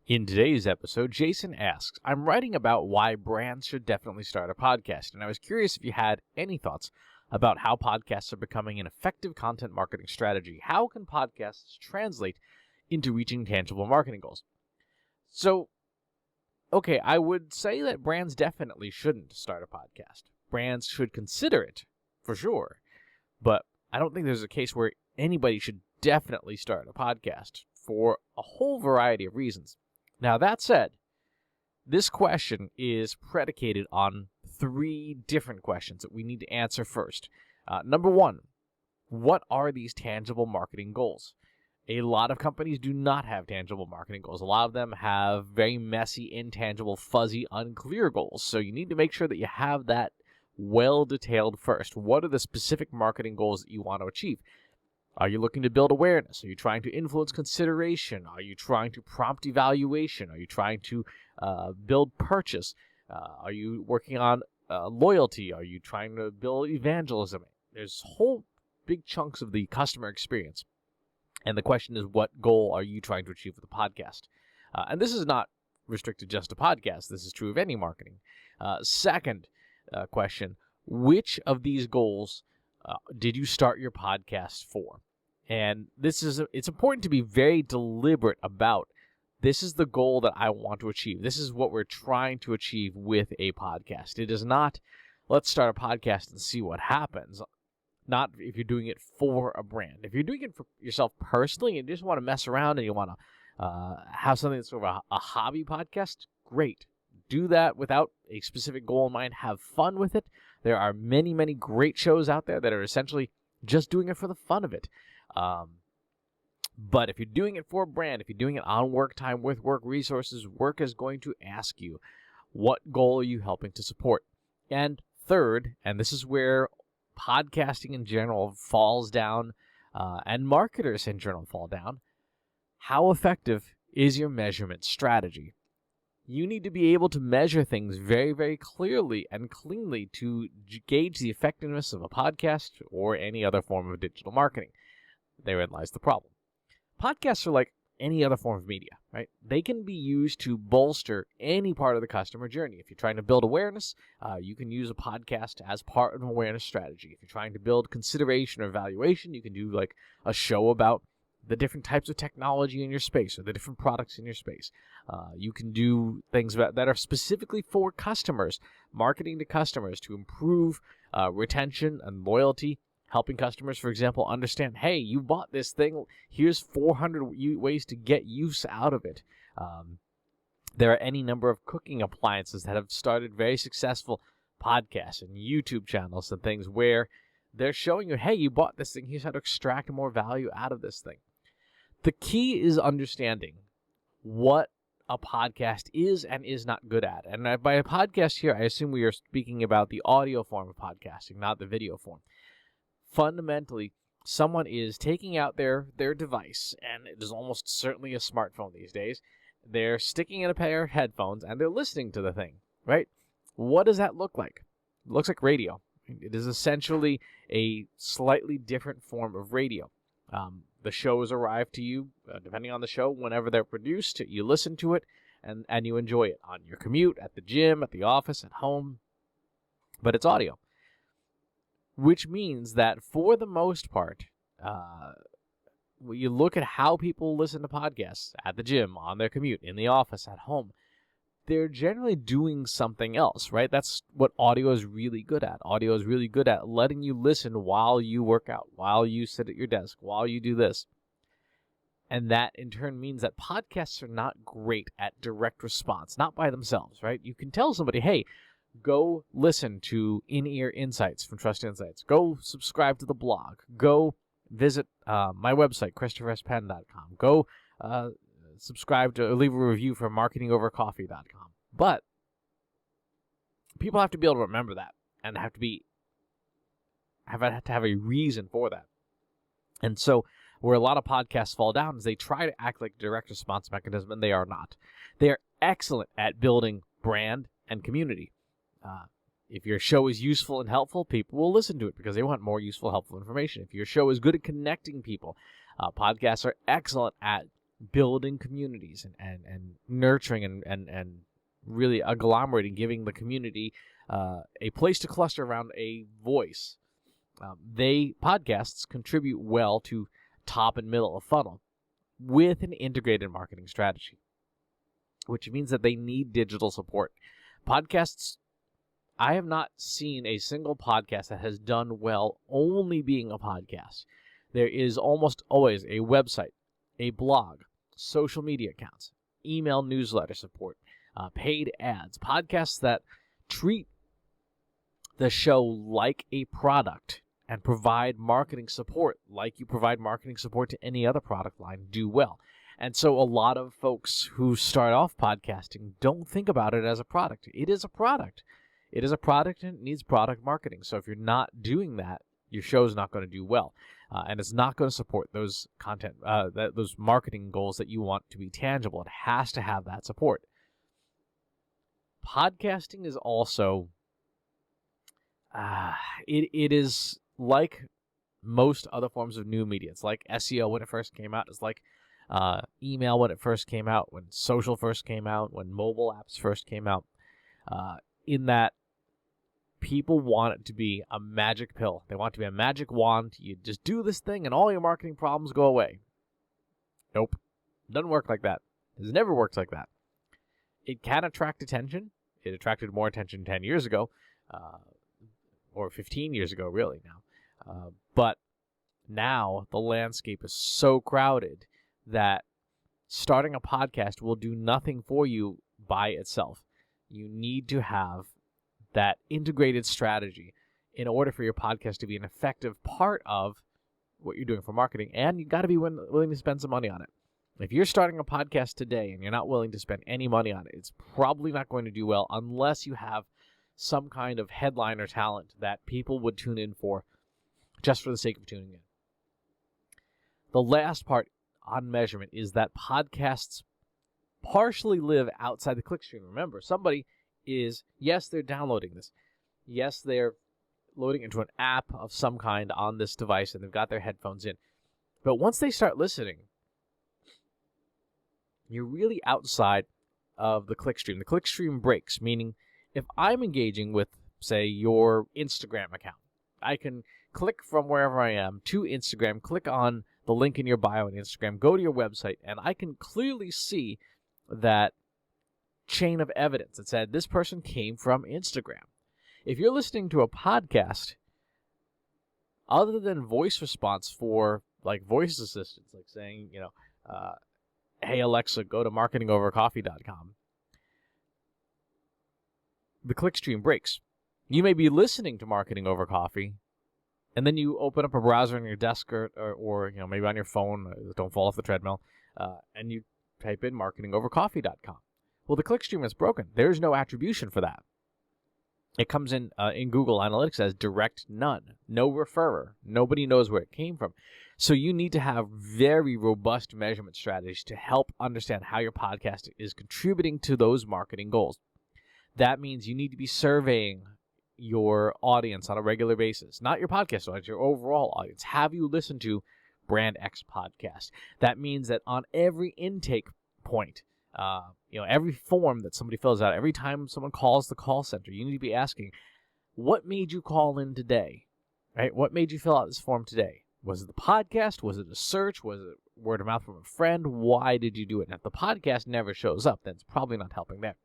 In today's episode, Jason asks, I'm writing about why brands should definitely start a podcast, and I was curious if you had any thoughts about how podcasts are becoming an effective content marketing strategy. How can podcasts translate into reaching tangible marketing goals? So, okay, I would say that brands definitely shouldn't start a podcast. Brands should consider it, for sure, but I don't think there's a case where anybody should definitely start a podcast for a whole variety of reasons. Now, that said, this question is predicated on three different questions that we need to answer first. Number one, what are these tangible marketing goals? A lot of companies do not have tangible marketing goals. A lot of them have very messy, intangible, fuzzy, unclear goals. So you need to make sure that you have that well detailed first. What are the specific marketing goals that you want to achieve? Are you looking to build awareness? Are you trying to influence consideration? Are you trying to prompt evaluation? Are you trying to build purchase? Are you working on loyalty? Are you trying to build evangelism? There's whole big chunks of the customer experience. And the question is, what goal are you trying to achieve with the podcast? And this is not restricted just to podcasts. This is true of any marketing. Second question, which of these goals did you start your podcast for? And it's important to be very deliberate about, this is the goal that I want to achieve. This is what we're trying to achieve with a podcast. It is not, let's start a podcast and see what happens. Not if you're doing it for a brand. If you're doing it for yourself personally and you just want to mess around and you want to have something that's sort of a hobby podcast, great. Do that without a specific goal in mind. Have fun with it. There are many, many great shows out there that are essentially just doing it for the fun of it. But if you're doing it for a brand, if you're doing it on work time with work resources, work is going to ask you, what goal are you helping to support? And third, and this is where podcasting in general falls down, and marketers in general fall down, how effective is your measurement strategy? You need to be able to measure things very, very clearly and cleanly to gauge the effectiveness of a podcast or any other form of digital marketing. Therein lies the problem. Podcasts are like any other form of media, right? They can be used to bolster any part of the customer journey. If you're trying to build awareness, you can use a podcast as part of an awareness strategy. If you're trying to build consideration or valuation, you can do like a show about the different types of technology in your space or the different products in your space. You can do things that are specifically for customers, marketing to customers to improve retention and loyalty, helping customers, for example, understand, hey, you bought this thing, here's 400 ways to get use out of it. There are any number of cooking appliances that have started very successful podcasts and YouTube channels and things where they're showing you, hey, you bought this thing, here's how to extract more value out of this thing. The key is understanding what a podcast is and is not good at. And by a podcast here, I assume we are speaking about the audio form of podcasting, not the video form. Fundamentally, someone is taking out their device, and it is almost certainly a smartphone these days. They're sticking in a pair of headphones, and they're listening to the thing, right? What does that look like? It looks like radio. It is essentially a slightly different form of radio. The shows arrive to you, depending on the show, whenever they're produced. You listen to it, and you enjoy it on your commute, at the gym, at the office, at home. But it's audio. Which means that for the most part, when you look at how people listen to podcasts at the gym, on their commute, in the office, at home, they're generally doing something else, right? That's what audio is really good at. Audio is really good at letting you listen while you work out, while you sit at your desk, while you do this. And that in turn means that podcasts are not great at direct response, not by themselves, right? You can tell somebody, hey, go listen to In-Ear Insights from Trust Insights. Go subscribe to the blog. Go visit my website, ChristopherSpenn.com. Go subscribe to leave a review for marketingovercoffee.com. But people have to be able to remember that and have to have a reason for that. And so where a lot of podcasts fall down is they try to act like a direct response mechanism, and they are not. They are excellent at building brand and community. If your show is useful and helpful, people will listen to it because they want more useful, helpful information. If your show is good at connecting people, podcasts are excellent at building communities and nurturing and really agglomerating, giving the community a place to cluster around a voice. Podcasts contribute well to top and middle of funnel with an integrated marketing strategy, which means that they need digital support. Podcasts, I have not seen a single podcast that has done well only being a podcast. There is almost always a website, a blog, social media accounts, email newsletter support, paid ads, podcasts that treat the show like a product and provide marketing support like you provide marketing support to any other product line do well. And so a lot of folks who start off podcasting don't think about it as a product. It is a product. It is a product and it needs product marketing. So if you're not doing that, your show's not going to do well. And it's not going to support those those marketing goals that you want to be tangible. It has to have that support. Podcasting is also, it is like most other forms of new media. It's like SEO when it first came out. It's like email when it first came out, when social first came out, when mobile apps first came out. In that people want it to be a magic pill. They want it to be a magic wand. You just do this thing and all your marketing problems go away. Nope. Doesn't work like that. It's never worked like that. It can attract attention. It attracted more attention 10 years ago, or 15 years ago, really, now. But now the landscape is so crowded that starting a podcast will do nothing for you by itself. You need to have that integrated strategy in order for your podcast to be an effective part of what you're doing for marketing, and you got to be willing to spend some money on it. If you're starting a podcast today and you're not willing to spend any money on it, it's probably not going to do well unless you have some kind of headliner talent that people would tune in for just for the sake of tuning in. The last part on measurement is that podcasts partially live outside the clickstream. Remember, somebody is, yes, they're downloading this. Yes, they're loading into an app of some kind on this device and they've got their headphones in. But once they start listening, you're really outside of the clickstream. The clickstream breaks, meaning if I'm engaging with, say, your Instagram account, I can click from wherever I am to Instagram, click on the link in your bio on Instagram, go to your website, and I can clearly see that chain of evidence that said this person came from Instagram. If you're listening to a podcast, other than voice response for like voice assistants, like saying, hey Alexa, go to marketingovercoffee.com, the clickstream breaks. You may be listening to Marketing Over Coffee, and then you open up a browser on your desk or maybe on your phone, don't fall off the treadmill, and you type in marketingovercoffee.com. Well, the clickstream is broken. There's no attribution for that. It comes in Google Analytics as direct none, no referrer. Nobody knows where it came from. So you need to have very robust measurement strategies to help understand how your podcast is contributing to those marketing goals. That means you need to be surveying your audience on a regular basis, not your podcast audience, your overall audience. Have you listened to Brand X podcast? That means that on every intake point, every form that somebody fills out, every time someone calls the call center, you need to be asking, what made you call in today? Right? What made you fill out this form today? Was it the podcast? Was it a search? Was it word of mouth from a friend? Why did you do it? And if the podcast never shows up, then it's probably not helping there.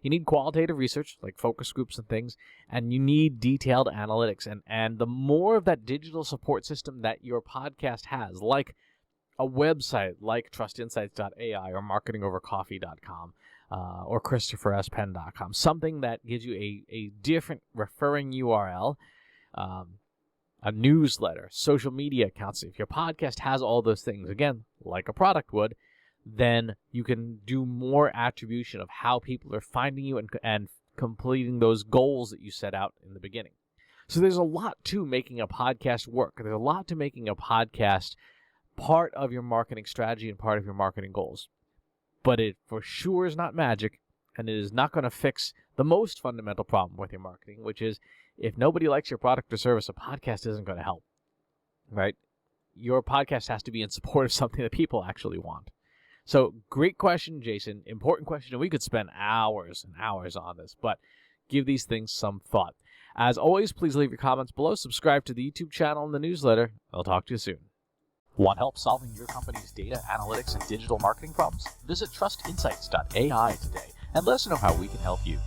You need qualitative research, like focus groups and things, and you need detailed analytics. And the more of that digital support system that your podcast has, like a website like trustinsights.ai or marketingovercoffee.com or christopherspenn.com, something that gives you a different referring URL, a newsletter, social media accounts. If your podcast has all those things, again, like a product would, then you can do more attribution of how people are finding you and completing those goals that you set out in the beginning. So there's a lot to making a podcast work. There's a lot to making a podcast part of your marketing strategy and part of your marketing goals. But it for sure is not magic, and it is not going to fix the most fundamental problem with your marketing, which is if nobody likes your product or service, a podcast isn't going to help, right? Your podcast has to be in support of something that people actually want. So great question, Jason. Important question. And we could spend hours and hours on this, but give these things some thought. As always, please leave your comments below. Subscribe to the YouTube channel and the newsletter. I'll talk to you soon. Want help solving your company's data, analytics, and digital marketing problems? Visit trustinsights.ai today and let us know how we can help you.